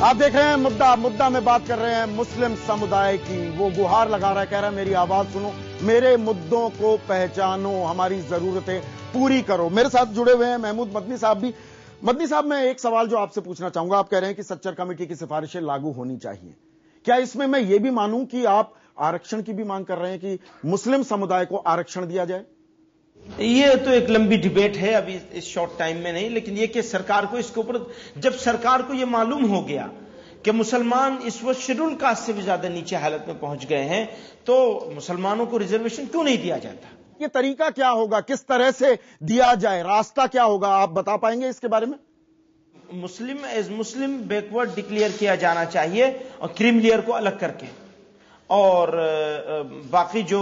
आप देख रहे हैं मुद्दा में बात कर रहे हैं मुस्लिम समुदाय की। वो गुहार लगा रहा है, कह रहा है मेरी आवाज सुनो, मेरे मुद्दों को पहचानो, हमारी जरूरतें पूरी करो। मेरे साथ जुड़े हुए हैं महमूद मदनी साहब भी। मदनी साहब, मैं एक सवाल जो आपसे पूछना चाहूंगा, आप कह रहे हैं कि सच्चर कमेटी की सिफारिशें लागू होनी चाहिए। क्या इसमें मैं ये भी मानूं कि आप आरक्षण की भी मांग कर रहे हैं कि मुस्लिम समुदाय को आरक्षण दिया जाए? ये तो एक लंबी डिबेट है, अभी इस शॉर्ट टाइम में नहीं, लेकिन ये कि सरकार को इसके ऊपर, जब सरकार को ये मालूम हो गया कि मुसलमान इस वक्त शेड्यूल कास्ट से भी ज्यादा नीचे हालत में पहुंच गए हैं, तो मुसलमानों को रिजर्वेशन क्यों नहीं दिया जाता? ये तरीका क्या होगा, किस तरह से दिया जाए, रास्ता क्या होगा, आप बता पाएंगे इसके बारे में? मुस्लिम एज मुस्लिम बैकवर्ड डिक्लेयर किया जाना चाहिए, और क्रीम लेयर को अलग करके, और बाकी जो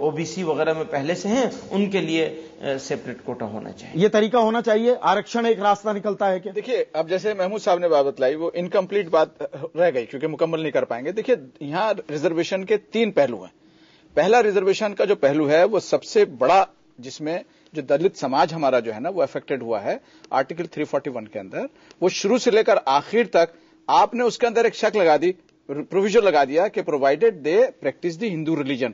ओबीसी वगैरह में पहले से हैं उनके लिए सेपरेट कोटा होना चाहिए। ये तरीका होना चाहिए। आरक्षण एक रास्ता निकलता है क्या? देखिए, अब जैसे महमूद साहब ने बात बतलाई, वो इनकम्प्लीट बात रह गई क्योंकि मुकम्मल नहीं कर पाएंगे। देखिए, यहां रिजर्वेशन के 3 पहलू हैं। पहला, रिजर्वेशन का जो पहलू है वो सबसे बड़ा, जिसमें जो दलित समाज हमारा जो है ना वो अफेक्टेड हुआ है आर्टिकल 341 के अंदर, वो शुरू से लेकर आखिर तक आपने उसके अंदर एक शक लगा दी, प्रोविजन लगा दिया कि provided they practice the Hindu religion.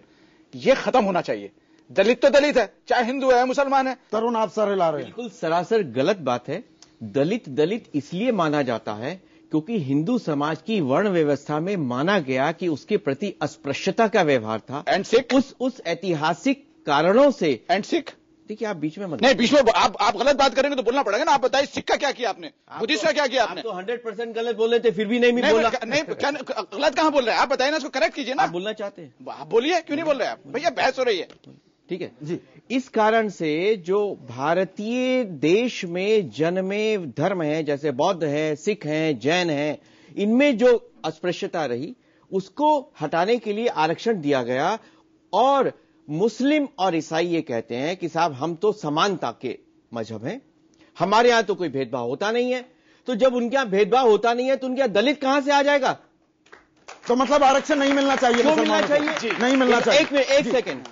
ये खत्म होना चाहिए। दलित तो दलित है, चाहे हिंदू है मुसलमान है। तरुण, आप सर हिला रहे हैं। बिल्कुल सरासर गलत बात है। दलित इसलिए माना जाता है क्योंकि हिंदू समाज की वर्ण व्यवस्था में माना गया कि उसके प्रति अस्पृश्यता का व्यवहार था। एंड सिख, उस ऐतिहासिक कारणों से। एंड सिख, देखिए, आप बीच में मत, नहीं, बीच में आप गलत बात करेंगे तो बोलना पड़ेगा ना। आप बताइए, सिख का क्या किया आपने, बुद्धिस्ट का क्या किया आपने? आप तो 100% गलत बोल रहे थे, फिर भी नहीं बोला। नहीं, गलत कहां बोल रहे हैं आप? बताइए ना, उसको करेक्ट कीजिए ना। आप बोलना चाहते हैं, आप बोलिए, क्यों नहीं बोल रहे आप? भैया बहस हो रही है। ठीक है जी। इस कारण से जो भारतीय देश में जन्मे धर्म है, जैसे बौद्ध है, सिख है, जैन है, इनमें जो अस्पृश्यता रही उसको हटाने के लिए आरक्षण दिया गया। और मुस्लिम और ईसाई ये कहते हैं कि साहब हम तो समानता के मजहब हैं, हमारे यहां तो कोई भेदभाव होता नहीं है। तो जब उनके यहां भेदभाव होता नहीं है तो उनके यहां दलित कहां से आ जाएगा? तो मतलब आरक्षण नहीं मिलना चाहिए? क्यों मिलना चाहिए? नहीं मिलना चाहिए। एक सेकेंड,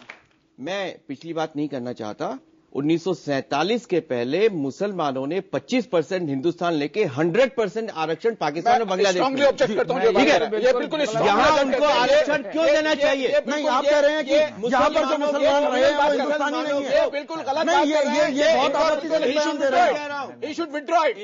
मैं पिछली बात नहीं करना चाहता। 1947 के पहले मुसलमानों ने 25% हिंदुस्तान लेके 100% आरक्षण पाकिस्तान और बांग्लादेश में। ऑब्जेक्ट करता हूं। ठीक है, ये बिल्कुल यहां उनको आरक्षण क्यों देना चाहिए? नहीं, आप कह रहे हैं कि यहाँ पर जो मुसलमान रहे हैं वो हिंदुस्तानी नहीं है। बिल्कुल गलत नहीं, ये बहुत आपत्तिजनक बयान दे रहे हैं। He should withdraw it।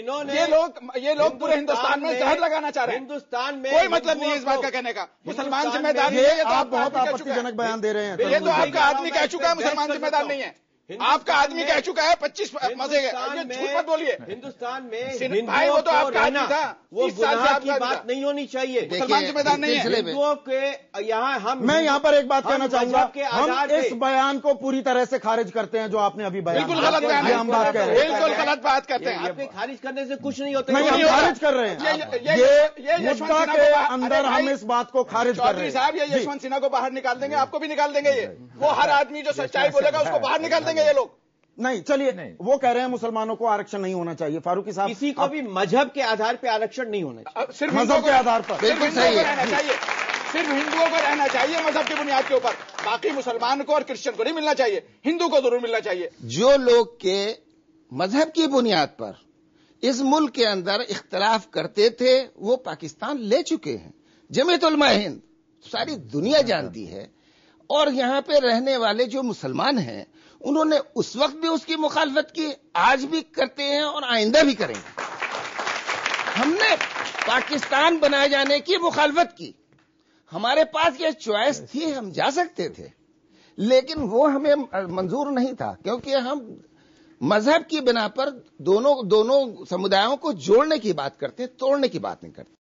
ये लोग पूरे हिंदुस्तान में जहर लगाना चाह रहे हैं। हिंदुस्तान में कोई मतलब नहीं है इस बात का कहने का। मुसलमान जिम्मेदार नहीं है। ये तो आप बहुत आपत्तिजनक बयान दे रहे हैं। ये तो आपका आदमी कह चुका है मुसलमान जिम्मेदार नहीं है। आपका आदमी कह चुका है 25 मजे ये झूठ मत बोलिए। हिंदुस्तान में भाई वो तो आपका आदमी था, वो गुनाह की बात नहीं होनी चाहिए। मुसलमान जिम्मेदार नहीं है। हिंदुओं के यहाँ मैं यहाँ पर एक बात कहना चाहूंगा, हम इस बयान को पूरी तरह से खारिज करते हैं जो आपने अभी बयान। बिल्कुल गलत बयान है, हम बात कर रहे हैं। बिल्कुल गलत बात करते हैं। आपके खारिज करने से कुछ नहीं होता। नहीं, हम खारिज कर रहे हैं। ये मुद्दा के अंदर हम इस बात को खारिज कर रहे हैं। चौधरी साहब, ये यशवंत सिन्हा को बाहर निकाल देंगे, आपको भी निकाल देंगे। ये वो हर आदमी जो सच्चाई बोलेगा उसको बाहर निकाल देंगे ये लोग। नहीं, चलिए, वो कह रहे हैं मुसलमानों को आरक्षण नहीं होना चाहिए। फारूकी साहब, किसी को भी मजहब के आधार पर आरक्षण नहीं होना चाहिए। सिर्फ मजहब के आधार पर बिल्कुल सही रहना चाहिए। सिर्फ हिंदुओं को रहना चाहिए मजहब की बुनियाद के ऊपर। बाकी मुसलमान को और क्रिश्चियन को नहीं मिलना चाहिए, हिंदू को जरूर मिलना चाहिए। जो लोग के मजहब की बुनियाद पर इस मुल्क के अंदर इख्तलाफ करते थे वो पाकिस्तान ले चुके हैं। जमीयत उलमा हिंद सारी दुनिया जानती है। और यहां पे रहने वाले जो मुसलमान हैं उन्होंने उस वक्त भी उसकी मुखालफत की, आज भी करते हैं और आइंदा भी करेंगे। हमने पाकिस्तान बनाए जाने की मुखालफत की, हमारे पास ये चॉइस थी, हम जा सकते थे, लेकिन वो हमें मंजूर नहीं था क्योंकि हम मजहब की बिना पर दोनों समुदायों को जोड़ने की बात करते हैं, तोड़ने की बात नहीं करते।